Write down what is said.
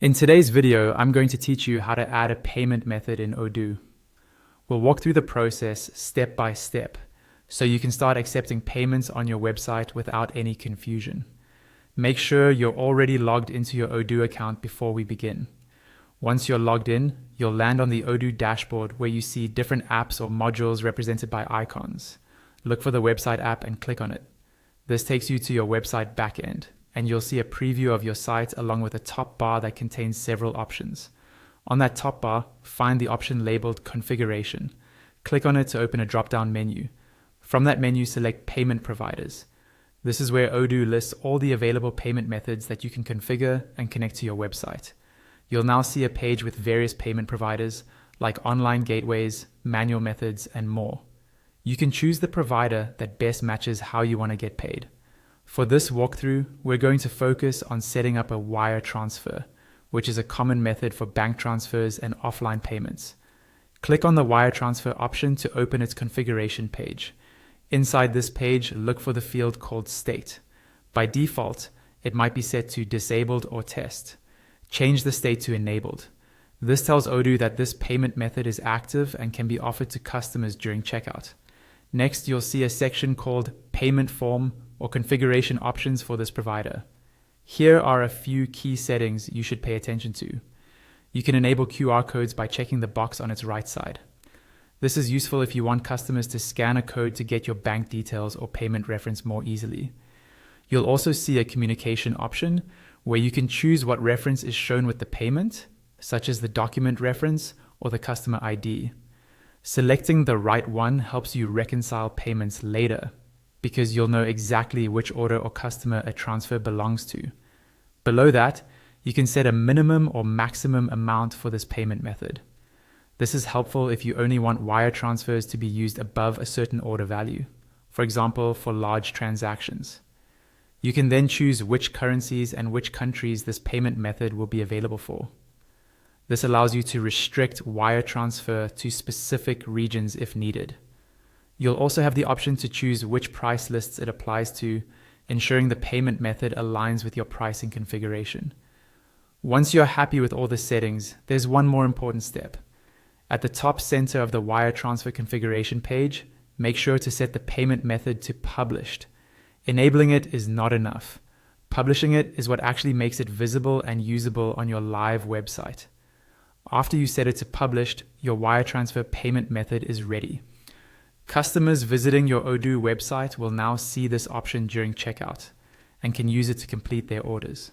In today's video, I'm going to teach you how to add a payment method in Odoo. We'll walk through the process step by step, so you can start accepting payments on your website without any confusion. Make sure you're already logged into your Odoo account before we begin. Once you're logged in, you'll land on the Odoo dashboard where you see different apps or modules represented by icons. Look for the website app and click on it. This takes you to your website backend, and you'll see a preview of your site along with a top bar that contains several options. On that top bar, find the option labeled Configuration. Click on it to open a drop-down menu. From that menu, select Payment Providers. This is where Odoo lists all the available payment methods that you can configure and connect to your website. You'll now see a page with various payment providers like online gateways, manual methods, and more. You can choose the provider that best matches how you want to get paid. For this walkthrough, we're going to focus on setting up a wire transfer, which is a common method for bank transfers and offline payments. Click on the wire transfer option to open its configuration page. Inside this page, look for the field called State. By default, it might be set to Disabled or Test. Change the state to Enabled. This tells Odoo that this payment method is active and can be offered to customers during checkout. Next, you'll see a section called Payment Form or configuration options for this provider. Here are a few key settings you should pay attention to. You can enable QR codes by checking the box on its right side. This is useful if you want customers to scan a code to get your bank details or payment reference more easily. You'll also see a communication option where you can choose what reference is shown with the payment, such as the document reference or the customer ID. Selecting the right one helps you reconcile payments later, because you'll know exactly which order or customer a transfer belongs to. Below that, you can set a minimum or maximum amount for this payment method. This is helpful if you only want wire transfers to be used above a certain order value, for example, for large transactions. You can then choose which currencies and which countries this payment method will be available for. This allows you to restrict wire transfer to specific regions if needed. You'll also have the option to choose which price lists it applies to, ensuring the payment method aligns with your pricing configuration. Once you're happy with all the settings, there's one more important step. At the top center of the wire transfer configuration page, make sure to set the payment method to Published. Enabling it is not enough. Publishing it is what actually makes it visible and usable on your live website. After you set it to Published, your wire transfer payment method is ready. Customers visiting your Odoo website will now see this option during checkout and can use it to complete their orders.